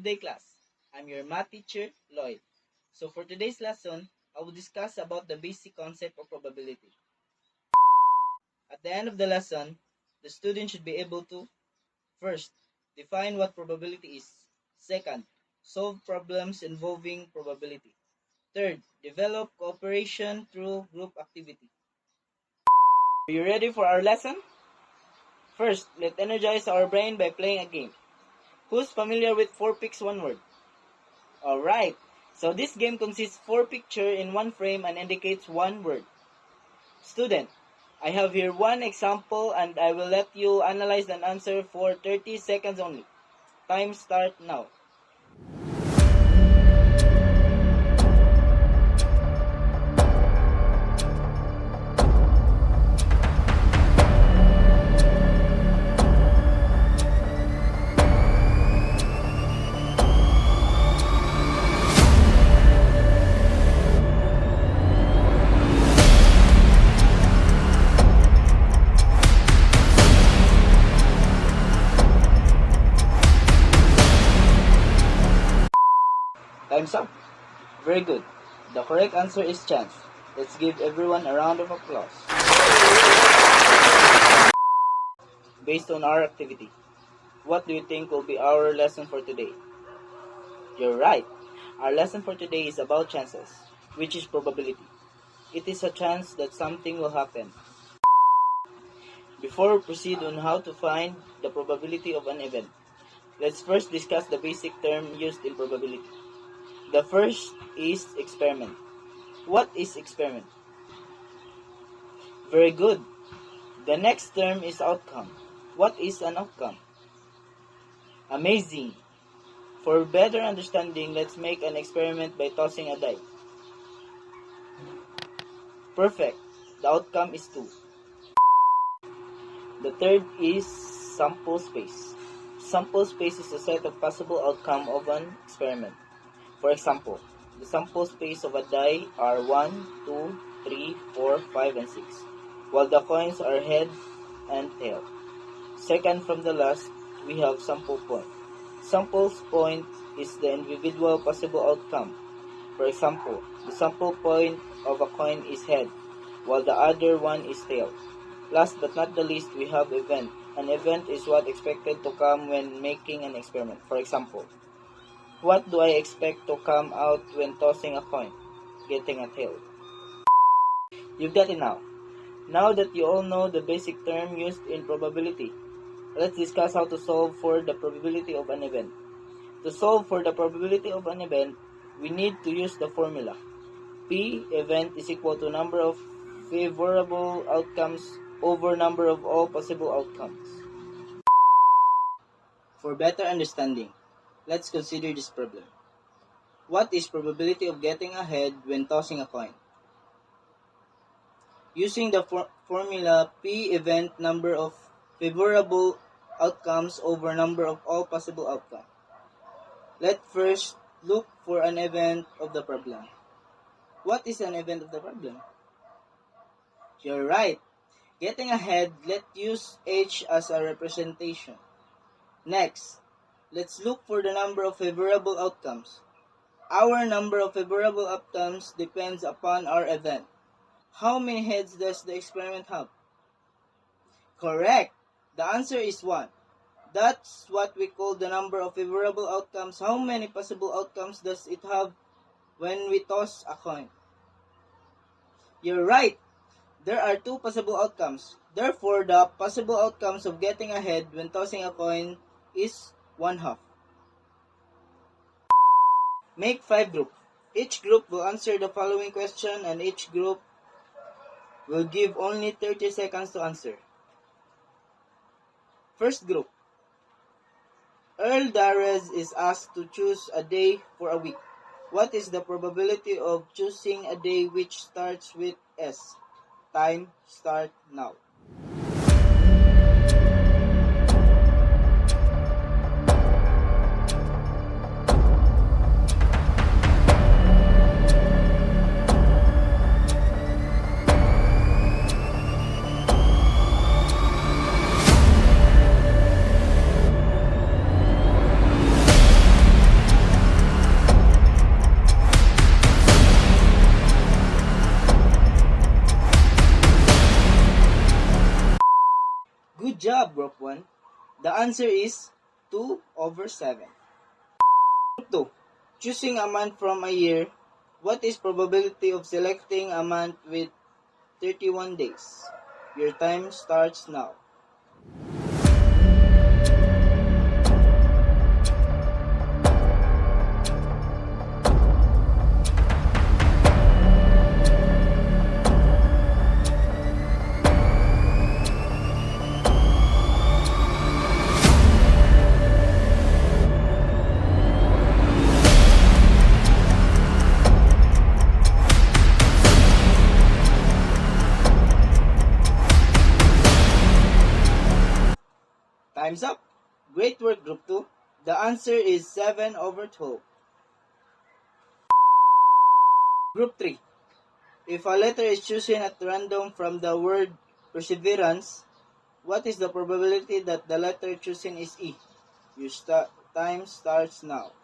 day, class. I'm your math teacher, Lloyd. So for today's lesson, I will discuss about the basic concept of probability. At the end of the lesson, the student should be able to first, define what probability is. Second, solve problems involving probability. Third, develop cooperation through group activity. Are you ready for our lesson? First, let's energize our brain by playing a game. Who's familiar with 4 picks 1 word? Alright, so this game consists 4 pictures in one frame and indicates one word. Student, I have here one example and I will let you analyze and answer for 30 seconds only. Time start now. Time's up. Very good. The correct answer is chance. Let's give everyone a round of applause. Based on our activity, what do you think will be our lesson for today? You're right. Our lesson for today is about chances, which is probability. It is a chance that something will happen. Before we proceed on how to find the probability of an event, let's first discuss the basic term used in probability. The first is experiment. What is experiment? Very good. The next term is outcome. What is an outcome? Amazing. For better understanding, let's make an experiment by tossing a die. Perfect. The outcome is 2. The third is sample space. Sample space is a set of possible outcome of an experiment. For example, the sample space of a die are 1, 2, 3, 4, 5, and 6, while the coins are head and tail. Second from the last, we have sample point. Sample point is the individual possible outcome. For example, the sample point of a coin is head, while the other one is tail. Last but not the least, we have event. An event is what expected to come when making an experiment. For example, what do I expect to come out when tossing a coin? Getting a tail. You've got it now. Now that you all know the basic term used in probability, let's discuss how to solve for the probability of an event. To solve for the probability of an event, we need to use the formula. P event is equal to number of favorable outcomes over number of all possible outcomes. For better understanding, let's consider this problem. What is probability of getting ahead when tossing a coin? Using the formula P event number of favorable outcomes over number of all possible outcomes. Let's first look for an event of the problem. What is an event of the problem? You're right. Getting ahead, let's use H as a representation. Next, let's look for the number of favorable outcomes. Our number of favorable outcomes depends upon our event. How many heads does the experiment have? Correct. The answer is 1. That's what we call the number of favorable outcomes. How many possible outcomes does it have when we toss a coin? You're right. There are 2 possible outcomes. Therefore, the possible outcomes of getting ahead when tossing a coin is 1/2. Make 5 groups. Each group will answer the following question and each group will give only 30 seconds to answer. First group. Earl Darez is asked to choose a day for a week. What is the probability of choosing a day which starts with S? Time start now. job, Group 1. The answer is 2/7. Group 2. Choosing a month from a year. What is probability of selecting a month with 31 days? Your time starts now. Time's up. Great work, Group 2. The answer is 7/12. Group 3. If a letter is chosen at random from the word perseverance, what is the probability that the letter chosen is E? Your time starts now.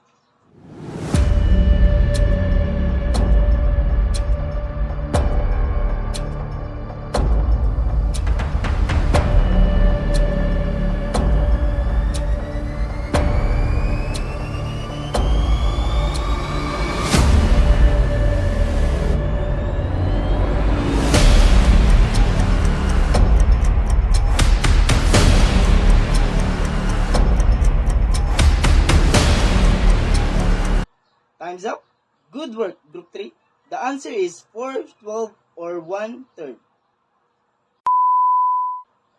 Time's up. Good work, Group 3. The answer is 4/12 or 1/3.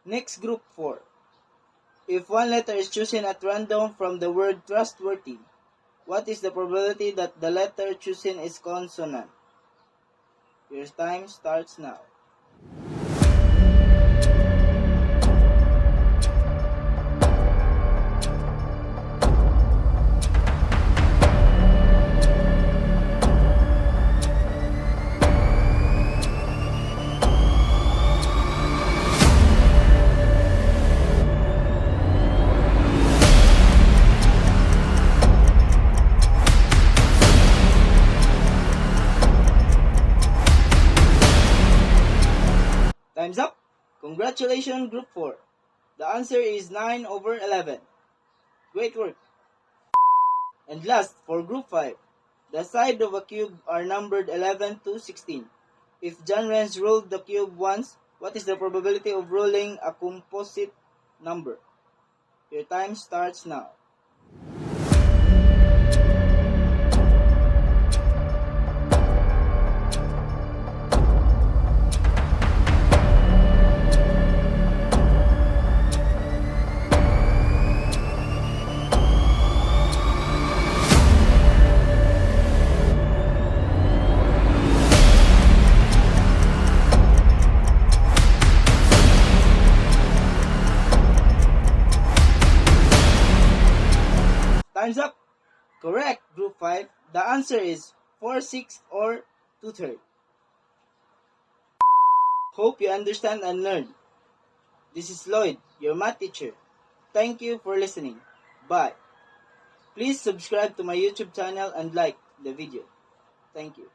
Next, Group 4. If one letter is chosen at random from the word trustworthy, what is the probability that the letter chosen is consonant? Your time starts now. Time's up. Congratulations, Group 4. The answer is 9/11. Great work. And last, for Group 5. The sides of a cube are numbered 11 to 16. If John Renz ruled the cube once, what is the probability of ruling a composite number? Your time starts now. Time's up. Correct, Group 5. The answer is 4/6 or 2/3. Hope you understand and learn. This is Lloyd, your math teacher. Thank you for listening. Bye. Please subscribe to my YouTube channel and like the video. Thank you.